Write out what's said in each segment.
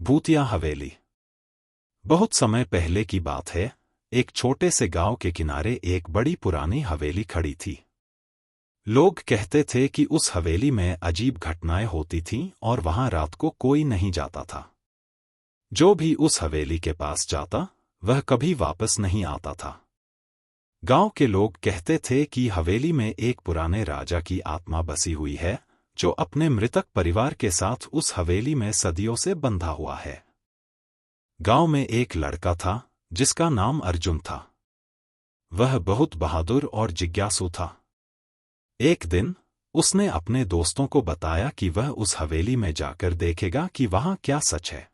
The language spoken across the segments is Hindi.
भूतिया हवेली। बहुत समय पहले की बात है। एक छोटे से गांव के किनारे एक बड़ी पुरानी हवेली खड़ी थी। लोग कहते थे कि उस हवेली में अजीब घटनाएं होती थीं और वहां रात को कोई नहीं जाता था। जो भी उस हवेली के पास जाता वह कभी वापस नहीं आता था। गांव के लोग कहते थे कि हवेली में एक पुराने राजा की आत्मा बसी हुई है, जो अपने मृतक परिवार के साथ उस हवेली में सदियों से बंधा हुआ है। गांव में एक लड़का था जिसका नाम अर्जुन था। वह बहुत बहादुर और जिज्ञासु था। एक दिन उसने अपने दोस्तों को बताया कि वह उस हवेली में जाकर देखेगा कि वहां क्या सच है।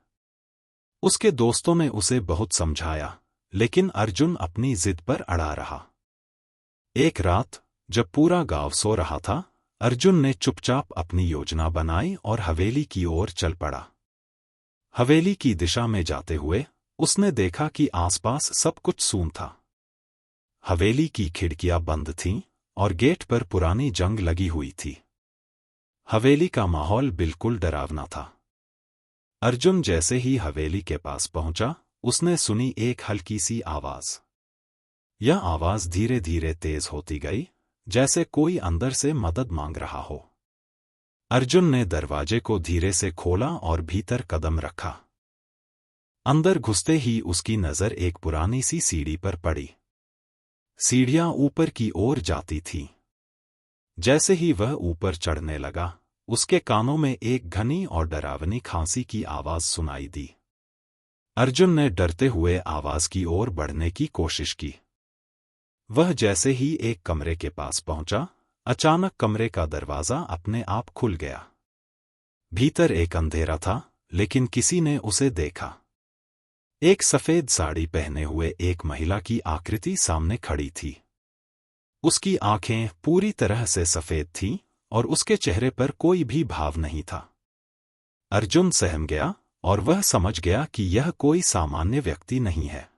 उसके दोस्तों ने उसे बहुत समझाया, लेकिन अर्जुन अपनी जिद पर अड़ा रहा। एक रात जब पूरा गांव सो रहा था, अर्जुन ने चुपचाप अपनी योजना बनाई और हवेली की ओर चल पड़ा। हवेली की दिशा में जाते हुए उसने देखा कि आसपास सब कुछ सून था। हवेली की खिड़कियां बंद थीं और गेट पर पुरानी जंग लगी हुई थी। हवेली का माहौल बिल्कुल डरावना था। अर्जुन जैसे ही हवेली के पास पहुंचा, उसने सुनी एक हल्की सी आवाज। यह आवाज धीरे धीरे तेज होती गई, जैसे कोई अंदर से मदद मांग रहा हो। अर्जुन ने दरवाजे को धीरे से खोला और भीतर कदम रखा। अंदर घुसते ही उसकी नजर एक पुरानी सी सीढ़ी पर पड़ी। सीढ़ियां ऊपर की ओर जाती थीं। जैसे ही वह ऊपर चढ़ने लगा, उसके कानों में एक घनी और डरावनी खांसी की आवाज सुनाई दी। अर्जुन ने डरते हुए आवाज की ओर बढ़ने की कोशिश की। वह जैसे ही एक कमरे के पास पहुंचा, अचानक कमरे का दरवाजा अपने आप खुल गया। भीतर एक अंधेरा था, लेकिन किसी ने उसे देखा। एक सफेद साड़ी पहने हुए एक महिला की आकृति सामने खड़ी थी। उसकी आंखें पूरी तरह से सफेद थीं और उसके चेहरे पर कोई भी भाव नहीं था। अर्जुन सहम गया और वह समझ गया कि यह कोई सामान्य व्यक्ति नहीं है।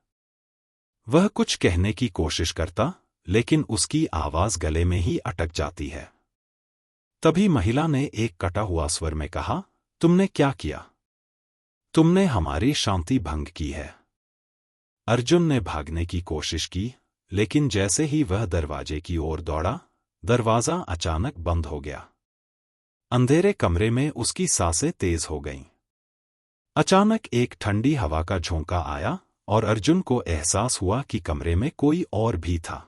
वह कुछ कहने की कोशिश करता, लेकिन उसकी आवाज गले में ही अटक जाती है। तभी महिला ने एक कटा हुआ स्वर में कहा, तुमने क्या किया? तुमने हमारी शांति भंग की है। अर्जुन ने भागने की कोशिश की, लेकिन जैसे ही वह दरवाजे की ओर दौड़ा, दरवाजा अचानक बंद हो गया। अंधेरे कमरे में उसकी सांसें तेज हो गईं। अचानक एक ठंडी हवा का झोंका आया और अर्जुन को एहसास हुआ कि कमरे में कोई और भी था।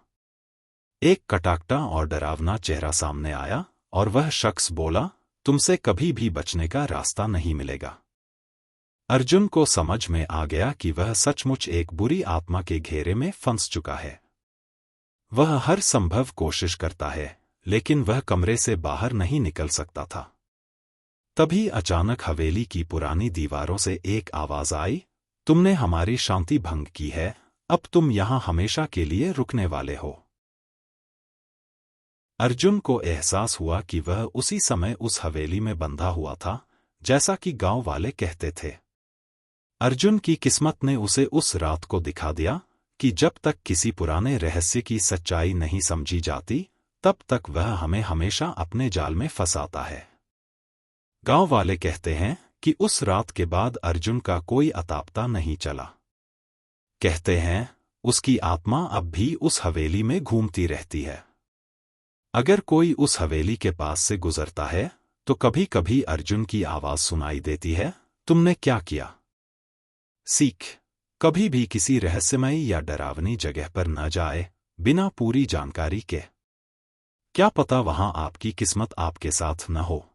एक कटाकटा और डरावना चेहरा सामने आया और वह शख्स बोला, तुमसे कभी भी बचने का रास्ता नहीं मिलेगा। अर्जुन को समझ में आ गया कि वह सचमुच एक बुरी आत्मा के घेरे में फंस चुका है। वह हर संभव कोशिश करता है, लेकिन वह कमरे से बाहर नहीं निकल सकता था। तभी अचानक हवेली की पुरानी दीवारों से एक आवाज आई, तुमने हमारी शांति भंग की है, अब तुम यहां हमेशा के लिए रुकने वाले हो। अर्जुन को एहसास हुआ कि वह उसी समय उस हवेली में बंधा हुआ था, जैसा कि गांव वाले कहते थे। अर्जुन की किस्मत ने उसे उस रात को दिखा दिया कि जब तक किसी पुराने रहस्य की सच्चाई नहीं समझी जाती, तब तक वह हमें हमेशा अपने जाल में फंसाता है। गांव वाले कहते हैं कि उस रात के बाद अर्जुन का कोई अता पता नहीं चला। कहते हैं उसकी आत्मा अब भी उस हवेली में घूमती रहती है। अगर कोई उस हवेली के पास से गुजरता है तो कभी कभी अर्जुन की आवाज सुनाई देती है, तुमने क्या किया? सीख, कभी भी किसी रहस्यमयी या डरावनी जगह पर न जाए बिना पूरी जानकारी के। क्या पता वहां आपकी किस्मत आपके साथ न हो।